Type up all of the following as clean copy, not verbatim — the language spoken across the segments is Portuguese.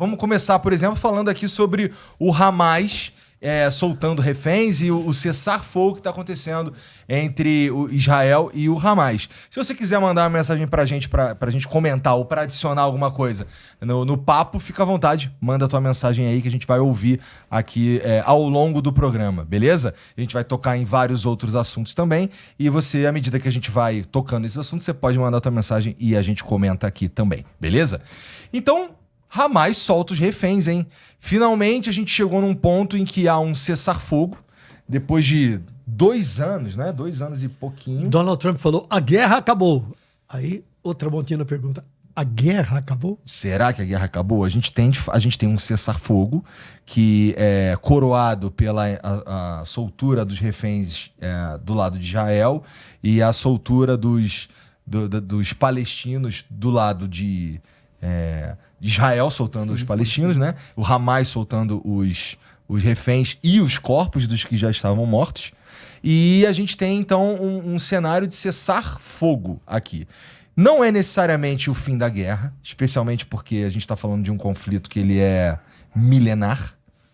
Vamos começar, por exemplo, falando aqui sobre o Hamas soltando reféns e o cessar-fogo que está acontecendo entre o Israel e o Hamas. Se você quiser mandar uma mensagem pra gente comentar ou para adicionar alguma coisa no papo, fica à vontade. Manda a tua mensagem aí que a gente vai ouvir aqui ao longo do programa, beleza? A gente vai tocar em vários outros assuntos também e você, à medida que a gente vai tocando esses assuntos, você pode mandar a tua mensagem e a gente comenta aqui também, beleza? Então, Hamas solta os reféns, hein? Finalmente a gente chegou num ponto em que há um cessar-fogo, depois de 2 anos, né? 2 anos e pouquinho. Donald Trump falou, a guerra acabou. Aí o Tramontina pergunta, a guerra acabou? Será que a guerra acabou? A gente tem um cessar-fogo que é coroado pela a soltura dos reféns do lado de Israel e a soltura dos palestinos do lado de Israel soltando os palestinos, né? O Hamas soltando os reféns e os corpos dos que já estavam mortos. E a gente tem, então, um cenário de cessar-fogo aqui. Não é necessariamente o fim da guerra, especialmente porque a gente está falando de um conflito que ele é milenar,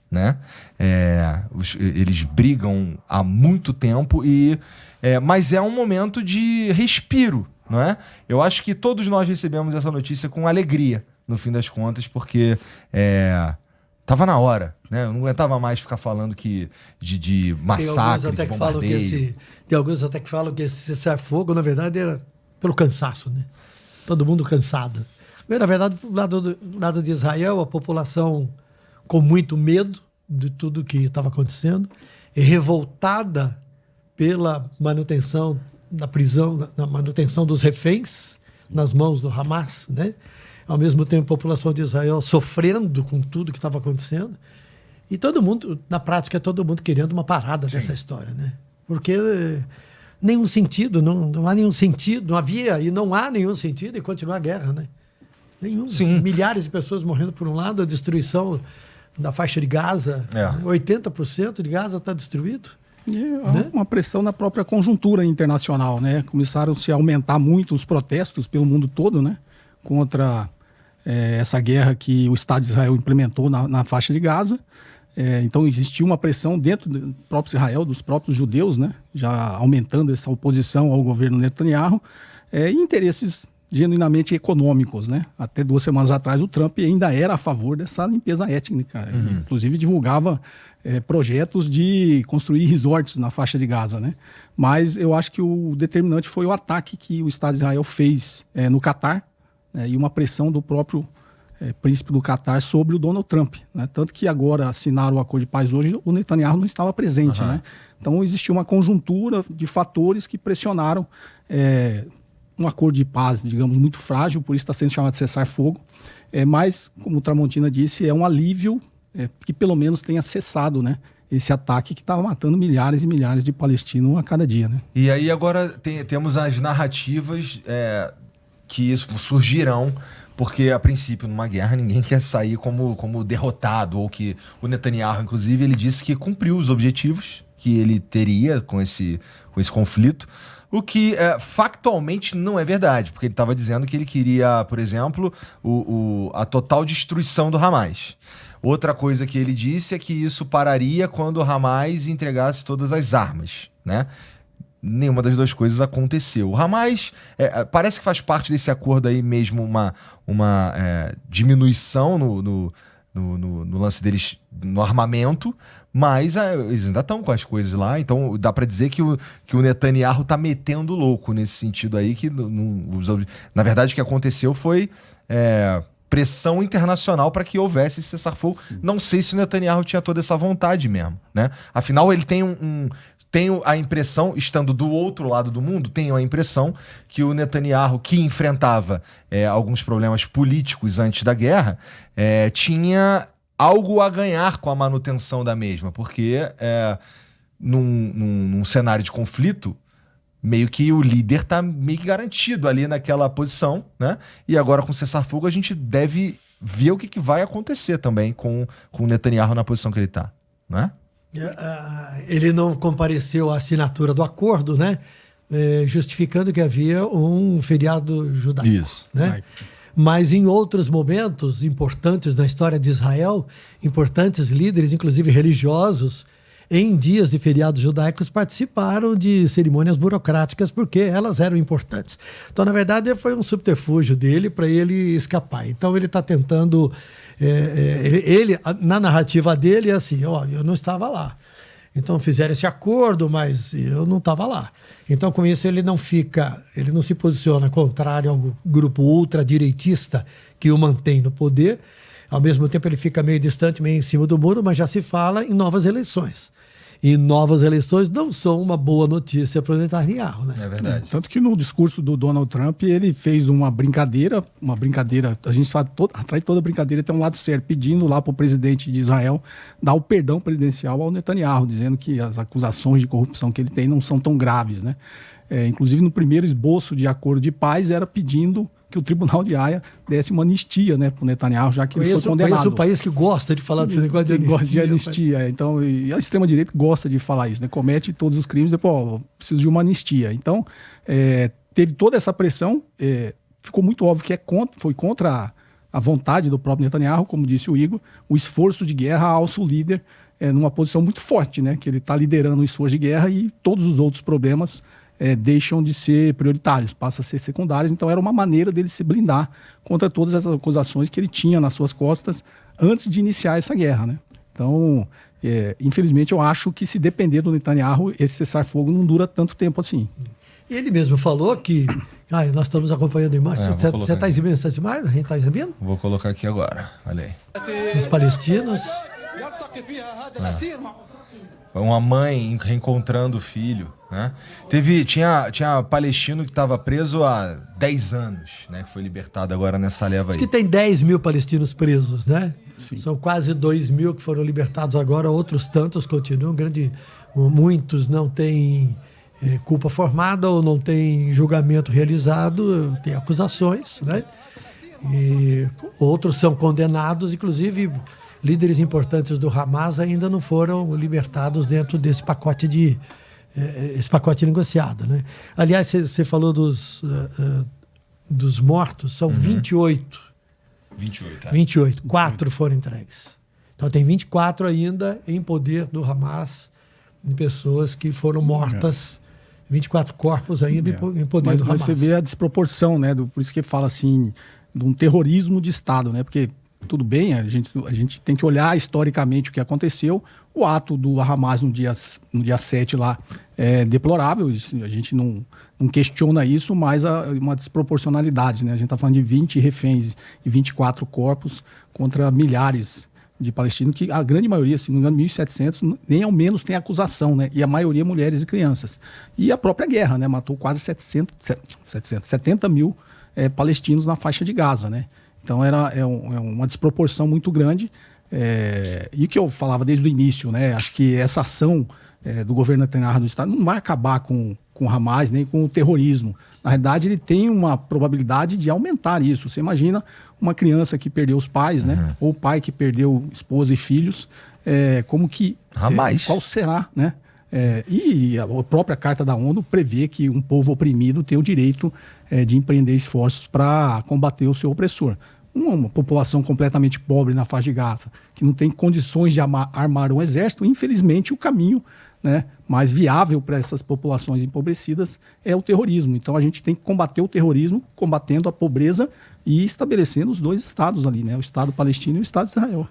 né? Eles brigam há muito tempo, mas é um momento de respiro, não é? Eu acho que todos nós recebemos essa notícia com alegria, no fim das contas, porque tava na hora, né? Eu não aguentava mais ficar falando de massacre, de bombardeio. Tem alguns até que falam que esse cessar-fogo, na verdade, era pelo cansaço, né? Todo mundo cansado. Mas, na verdade, do lado de Israel, a população com muito medo de tudo que estava acontecendo, e revoltada pela manutenção da prisão, na manutenção dos reféns nas mãos do Hamas, né? Ao mesmo tempo, a população de Israel sofrendo com tudo que estava acontecendo. E todo mundo, na prática, todo mundo querendo uma parada dessa história, né? Porque nenhum sentido, não há nenhum sentido, não havia e não há nenhum sentido em continuar a guerra, né? Nenhum. Sim. Milhares de pessoas morrendo por um lado, a destruição da faixa de Gaza, 80% de Gaza está destruído. Né? Uma pressão na própria conjuntura internacional, né? Começaram-se a aumentar muito os protestos pelo mundo todo, né? Contra essa guerra que o Estado de Israel implementou na faixa de Gaza. Então existiu uma pressão dentro do próprio Israel, dos próprios judeus, né? Já aumentando essa oposição ao governo Netanyahu, e interesses genuinamente econômicos, né? Até 2 semanas atrás o Trump ainda era a favor dessa limpeza étnica, inclusive divulgava projetos de construir resorts na faixa de Gaza, né? Mas eu acho que o determinante foi o ataque que o Estado de Israel fez no Catar, e uma pressão do próprio príncipe do Catar sobre o Donald Trump, né? Tanto que agora assinaram o acordo de paz hoje, o Netanyahu não estava presente, né? Então existiu uma conjuntura de fatores que pressionaram um acordo de paz, digamos, muito frágil, por isso está sendo chamado de cessar-fogo, mas, como o Tramontina disse, é um alívio que pelo menos tenha cessado, né? Esse ataque que estava matando milhares e milhares de palestinos a cada dia, né? E aí agora temos as narrativas que surgirão, porque a princípio numa guerra ninguém quer sair como derrotado, ou que o Netanyahu, inclusive, ele disse que cumpriu os objetivos que ele teria com esse conflito, o que factualmente não é verdade, porque ele estava dizendo que ele queria, por exemplo, a total destruição do Hamas. Outra coisa que ele disse é que isso pararia quando o Hamas entregasse todas as armas, né? Nenhuma das duas coisas aconteceu. O Hamas parece que faz parte desse acordo aí mesmo uma diminuição no lance deles no armamento, mas eles ainda estão com as coisas lá, então dá para dizer que o Netanyahu tá metendo louco nesse sentido aí, que na verdade o que aconteceu foi pressão internacional para que houvesse esse cessar-fogo. Não sei se o Netanyahu tinha toda essa vontade mesmo, né? Afinal, ele tenho a impressão, estando do outro lado do mundo, tenho a impressão que o Netanyahu, que enfrentava alguns problemas políticos antes da guerra, tinha algo a ganhar com a manutenção da mesma, porque num cenário de conflito, meio que o líder está meio que garantido ali naquela posição, né? E agora com o cessar-fogo a gente deve ver o que vai acontecer também com o Netanyahu na posição que ele está, não é? Ele não compareceu à assinatura do acordo, né? Justificando que havia um feriado judaico. Isso. Né? Mas em outros momentos importantes na história de Israel, importantes líderes, inclusive religiosos, em dias de feriados judaicos, participaram de cerimônias burocráticas porque elas eram importantes. Então, na verdade, foi um subterfúgio dele para ele escapar. Então, ele está tentando... na narrativa dele, é assim, ó, eu não estava lá. Então, fizeram esse acordo, mas eu não estava lá. Então, com isso, ele não se posiciona contrário ao grupo ultradireitista que o mantém no poder. Ao mesmo tempo, ele fica meio distante, meio em cima do muro, mas já se fala em novas eleições. E novas eleições não são uma boa notícia para o Netanyahu, né? É verdade. Tanto que no discurso do Donald Trump, ele fez uma brincadeira, a gente sabe, atrás de toda brincadeira tem um lado sério, pedindo lá para o presidente de Israel dar o perdão presidencial ao Netanyahu, dizendo que as acusações de corrupção que ele tem não são tão graves, né? Inclusive, no primeiro esboço de acordo de paz, era pedindo que o Tribunal de Haia desse uma anistia, né, para o Netanyahu, já que ele foi condenado. Conheço um país que gosta de falar desse negócio de anistia. Gosta de anistia. Então, e a extrema-direita gosta de falar isso, né? Comete todos os crimes, depois, precisa de uma anistia. Então, teve toda essa pressão, ficou muito óbvio que foi contra a vontade do próprio Netanyahu, como disse o Igor, o esforço de guerra alça o líder numa posição muito forte, né? Que ele está liderando o esforço de guerra e todos os outros problemas deixam de ser prioritários, passam a ser secundários. Então era uma maneira dele se blindar contra todas essas acusações que ele tinha nas suas costas antes de iniciar essa guerra, né? Então, infelizmente, eu acho que se depender do Netanyahu, esse cessar-fogo não dura tanto tempo assim. Ele mesmo falou que... nós estamos acompanhando imagens. Você está exibindo essas imagens? A gente está exibindo? Vou colocar aqui agora. Olha aí. Os palestinos... Uma mãe reencontrando o filho, né? Tinha palestino que estava preso há 10 anos, né? Que foi libertado agora nessa leva aí. Diz que tem 10 mil palestinos presos, né? Sim. São quase 2 mil que foram libertados agora, outros tantos continuam. Muitos não têm culpa formada ou não têm julgamento realizado, tem acusações, né? E outros são condenados, inclusive... Líderes importantes do Hamas ainda não foram libertados dentro desse pacote negociado, né? Aliás, você falou dos mortos, são 28. 28, 28. 4 foram entregues. Então tem 24 ainda em poder do Hamas, de pessoas que foram mortas. 24 corpos ainda em poder do Hamas. Mas você vê a desproporção, né? Por isso que fala assim, de um terrorismo de Estado, né? Porque tudo bem, a gente tem que olhar historicamente o que aconteceu. O ato do Hamas no dia 7 lá é deplorável, a gente não questiona isso, mas uma desproporcionalidade, né? A gente está falando de 20 reféns e 24 corpos contra milhares de palestinos, que a grande maioria, se não me engano, 1.700, nem ao menos tem acusação, né? E a maioria mulheres e crianças. E a própria guerra, né? Matou quase 70 mil palestinos na faixa de Gaza, né? Então uma desproporção muito grande, e que eu falava desde o início, né? Acho que essa ação do governo Netanyahu do Estado não vai acabar com o Hamas nem com o terrorismo. Na verdade, ele tem uma probabilidade de aumentar isso. Você imagina uma criança que perdeu os pais, né? Ou o pai que perdeu esposa e filhos, como que... qual será, né? E a própria Carta da ONU prevê que um povo oprimido tem o direito de empreender esforços para combater o seu opressor. Uma população completamente pobre na faixa de Gaza, que não tem condições de armar um exército, infelizmente o caminho, né, mais viável para essas populações empobrecidas é o terrorismo. Então a gente tem que combater o terrorismo, combatendo a pobreza e estabelecendo os dois estados ali, né, o Estado palestino e o Estado de Israel.